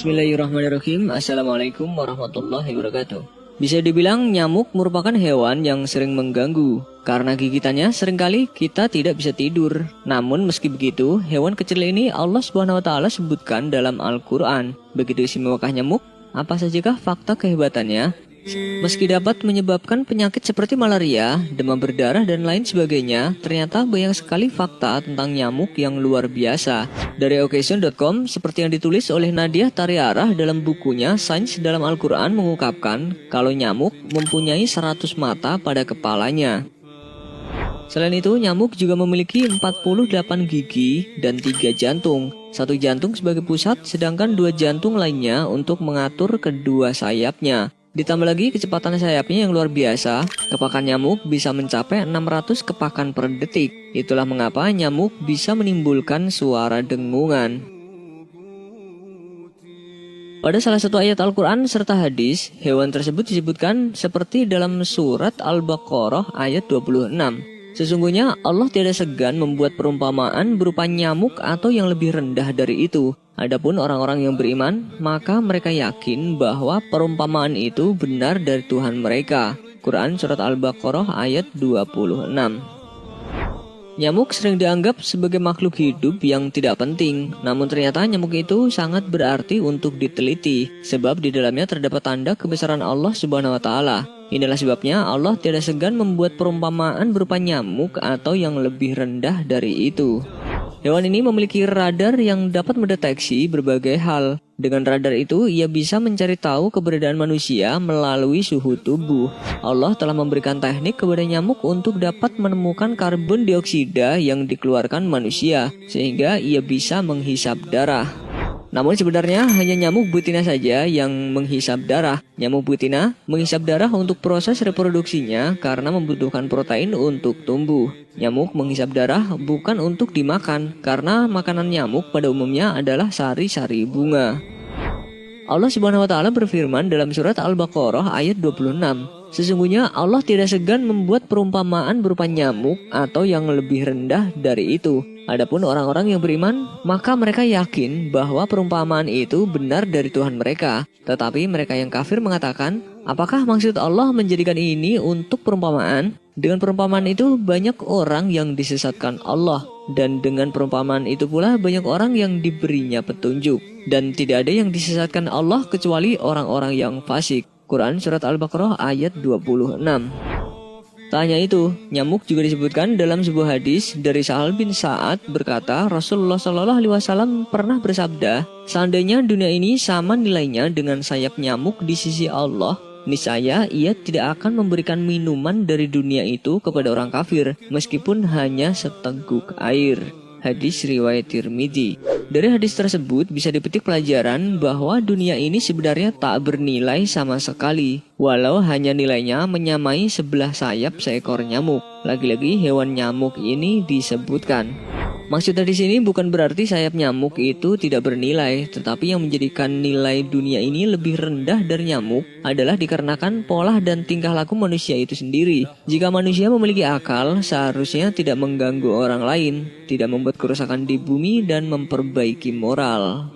Bismillahirrahmanirrahim. Assalamualaikum warahmatullahi wabarakatuh. Bisa dibilang nyamuk merupakan hewan yang sering mengganggu. Karena gigitannya seringkali kita tidak bisa tidur. Namun meski begitu, hewan kecil ini Allah SWT sebutkan dalam Al-Quran. Begitu istimewakah nyamuk? Apa sajakah fakta kehebatannya? Meski dapat menyebabkan penyakit seperti malaria, demam berdarah, dan lain sebagainya, ternyata banyak sekali fakta tentang nyamuk yang luar biasa. Dari occasion.com, seperti yang ditulis oleh Nadia Tariarah dalam bukunya Sains dalam Al-Quran mengungkapkan kalau nyamuk mempunyai 100 mata pada kepalanya. Selain itu, nyamuk juga memiliki 48 gigi dan 3 jantung. Satu jantung sebagai pusat, sedangkan 2 jantung lainnya untuk mengatur kedua sayapnya. Ditambah lagi kecepatan sayapnya yang luar biasa, kepakan nyamuk bisa mencapai 600 kepakan per detik. Itulah mengapa nyamuk bisa menimbulkan suara dengungan. Pada salah satu ayat Al-Quran serta hadis, hewan tersebut disebutkan seperti dalam surat Al-Baqarah ayat 26. Sesungguhnya Allah tidak segan membuat perumpamaan berupa nyamuk atau yang lebih rendah dari itu. Adapun orang-orang yang beriman, maka mereka yakin bahwa perumpamaan itu benar dari Tuhan mereka. Quran Surat Al-Baqarah ayat 26. Nyamuk sering dianggap sebagai makhluk hidup yang tidak penting. Namun ternyata nyamuk itu sangat berarti untuk diteliti. Sebab di dalamnya terdapat tanda kebesaran Allah Subhanahu wa Ta'ala. Inilah sebabnya Allah tidak segan membuat perumpamaan berupa nyamuk atau yang lebih rendah dari itu. Hewan ini memiliki radar yang dapat mendeteksi berbagai hal. Dengan radar itu, ia bisa mencari tahu keberadaan manusia melalui suhu tubuh. Allah telah memberikan teknik kepada nyamuk untuk dapat menemukan karbon dioksida yang dikeluarkan manusia, sehingga ia bisa menghisap darah. Namun sebenarnya hanya nyamuk betina saja yang menghisap darah. Nyamuk betina menghisap darah untuk proses reproduksinya karena membutuhkan protein untuk tumbuh. Nyamuk menghisap darah bukan untuk dimakan karena makanan nyamuk pada umumnya adalah sari-sari bunga. Allah Subhanahu wa Ta'ala berfirman dalam surat Al-Baqarah ayat 26. Sesungguhnya Allah tidak segan membuat perumpamaan berupa nyamuk atau yang lebih rendah dari itu. Adapun orang-orang yang beriman, maka mereka yakin bahwa perumpamaan itu benar dari Tuhan mereka. Tetapi mereka yang kafir mengatakan, apakah maksud Allah menjadikan ini untuk perumpamaan? Dengan perumpamaan itu banyak orang yang disesatkan Allah. Dan dengan perumpamaan itu pula banyak orang yang diberinya petunjuk. Dan tidak ada yang disesatkan Allah kecuali orang-orang yang fasik. Quran Surat Al-Baqarah ayat 26. Tak hanya itu, nyamuk juga disebutkan dalam sebuah hadis dari Sahal bin Sa'ad berkata, Rasulullah SAW pernah bersabda, seandainya dunia ini sama nilainya dengan sayap nyamuk di sisi Allah, niscaya ia tidak akan memberikan minuman dari dunia itu kepada orang kafir, meskipun hanya seteguk air. Hadis riwayat Tirmidzi. Dari hadis tersebut bisa dipetik pelajaran bahwa dunia ini sebenarnya tak bernilai sama sekali, walau hanya nilainya menyamai sebelah sayap seekor nyamuk. Lagi-lagi hewan nyamuk ini disebutkan. Maksudnya di sini bukan berarti sayap nyamuk itu tidak bernilai, tetapi yang menjadikan nilai dunia ini lebih rendah dari nyamuk adalah dikarenakan pola dan tingkah laku manusia itu sendiri. Jika manusia memiliki akal, seharusnya tidak mengganggu orang lain, tidak membuat kerusakan di bumi dan memperbaiki moral.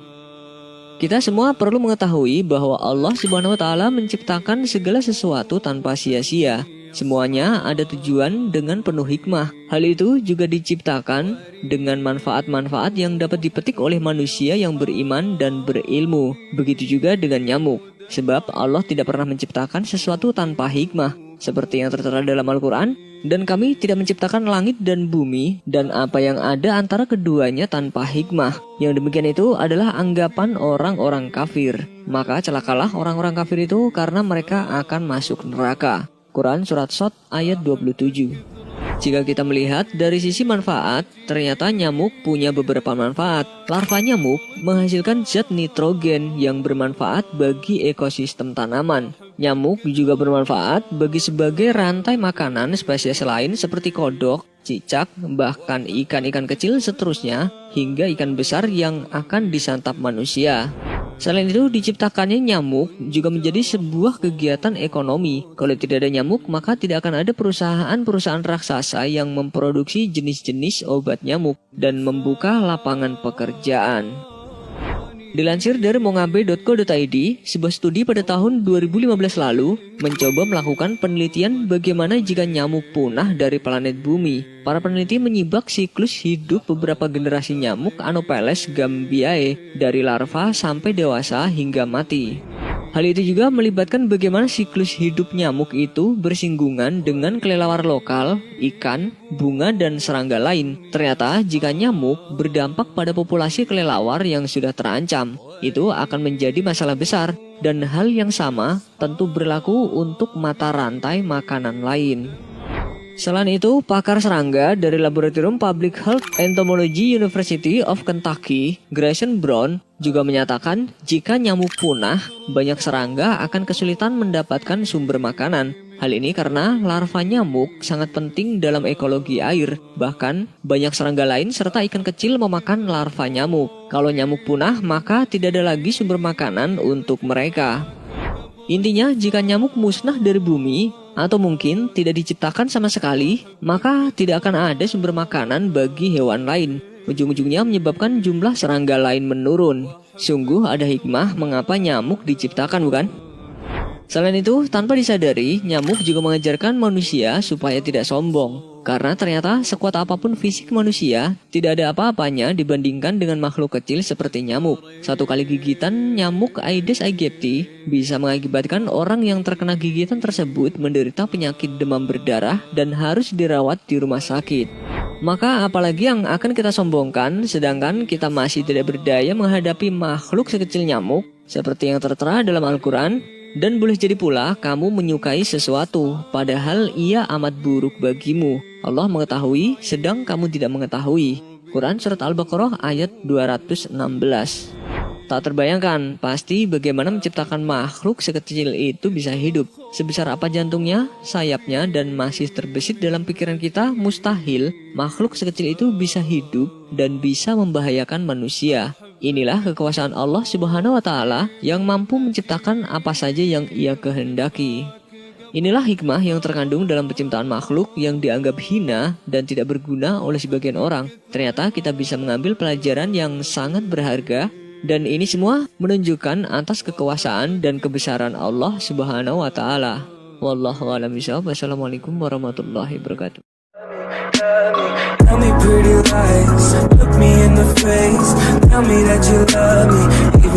Kita semua perlu mengetahui bahwa Allah Subhanahu wa Ta'ala menciptakan segala sesuatu tanpa sia-sia. Semuanya ada tujuan dengan penuh hikmah. Hal itu juga diciptakan dengan manfaat-manfaat yang dapat dipetik oleh manusia yang beriman dan berilmu. Begitu juga dengan nyamuk. Sebab Allah tidak pernah menciptakan sesuatu tanpa hikmah. Seperti yang tertera dalam Al-Quran, dan kami tidak menciptakan langit dan bumi dan apa yang ada antara keduanya tanpa hikmah. Yang demikian itu adalah anggapan orang-orang kafir. Maka celakalah orang-orang kafir itu karena mereka akan masuk neraka. Quran Surat Shad ayat 27. Jika kita melihat dari sisi manfaat, ternyata nyamuk punya beberapa manfaat. Larva nyamuk menghasilkan zat nitrogen yang bermanfaat bagi ekosistem tanaman. Nyamuk juga bermanfaat bagi sebagai rantai makanan spesies lain seperti kodok, cicak, bahkan ikan-ikan kecil seterusnya, hingga ikan besar yang akan disantap manusia. Selain itu, diciptakannya nyamuk juga menjadi sebuah kegiatan ekonomi. Kalau tidak ada nyamuk, maka tidak akan ada perusahaan-perusahaan raksasa yang memproduksi jenis-jenis obat nyamuk dan membuka lapangan pekerjaan. Dilansir dari mongabe.co.id, sebuah studi pada tahun 2015 lalu mencoba melakukan penelitian bagaimana jika nyamuk punah dari planet bumi. Para peneliti menyibak siklus hidup beberapa generasi nyamuk Anopheles gambiae dari larva sampai dewasa hingga mati. Hal itu juga melibatkan bagaimana siklus hidup nyamuk itu bersinggungan dengan kelelawar lokal, ikan, bunga, dan serangga lain. Ternyata jika nyamuk berdampak pada populasi kelelawar yang sudah terancam, itu akan menjadi masalah besar. Dan hal yang sama tentu berlaku untuk mata rantai makanan lain. Selain itu, pakar serangga dari Laboratorium Public Health Entomology University of Kentucky, Grayson Brown, juga menyatakan jika nyamuk punah, banyak serangga akan kesulitan mendapatkan sumber makanan. Hal ini karena larva nyamuk sangat penting dalam ekologi air. Bahkan, banyak serangga lain serta ikan kecil memakan larva nyamuk. Kalau nyamuk punah, maka tidak ada lagi sumber makanan untuk mereka. Intinya, jika nyamuk musnah dari bumi, atau mungkin tidak diciptakan sama sekali, maka tidak akan ada sumber makanan bagi hewan lain. Ujung-ujungnya menyebabkan jumlah serangga lain menurun. Sungguh ada hikmah mengapa nyamuk diciptakan, bukan? Selain itu, tanpa disadari, nyamuk juga mengajarkan manusia supaya tidak sombong. Karena ternyata sekuat apapun fisik manusia, tidak ada apa-apanya dibandingkan dengan makhluk kecil seperti nyamuk. Satu kali gigitan nyamuk Aedes aegypti bisa mengakibatkan orang yang terkena gigitan tersebut menderita penyakit demam berdarah dan harus dirawat di rumah sakit. Maka apalagi yang akan kita sombongkan, sedangkan kita masih tidak berdaya menghadapi makhluk sekecil nyamuk, seperti yang tertera dalam Al-Quran. Dan boleh jadi pula kamu menyukai sesuatu, padahal ia amat buruk bagimu. Allah mengetahui, sedang kamu tidak mengetahui. Quran Surat Al-Baqarah ayat 216. Tak terbayangkan, pasti bagaimana menciptakan makhluk sekecil itu bisa hidup. Sebesar apa jantungnya, sayapnya, dan masih terbesit dalam pikiran kita, mustahil makhluk sekecil itu bisa hidup dan bisa membahayakan manusia. Inilah kekuasaan Allah Subhanahu wa Ta'ala yang mampu menciptakan apa saja yang Ia kehendaki. Inilah hikmah yang terkandung dalam penciptaan makhluk yang dianggap hina dan tidak berguna oleh sebagian orang. Ternyata kita bisa mengambil pelajaran yang sangat berharga, dan ini semua menunjukkan atas kekuasaan dan kebesaran Allah Subhanahu wa Ta'ala. Wallahu a'lam bishawab. Wassalamualaikum warahmatullahi wabarakatuh. Tell me pretty lies, look me in the face, tell me that you love me, even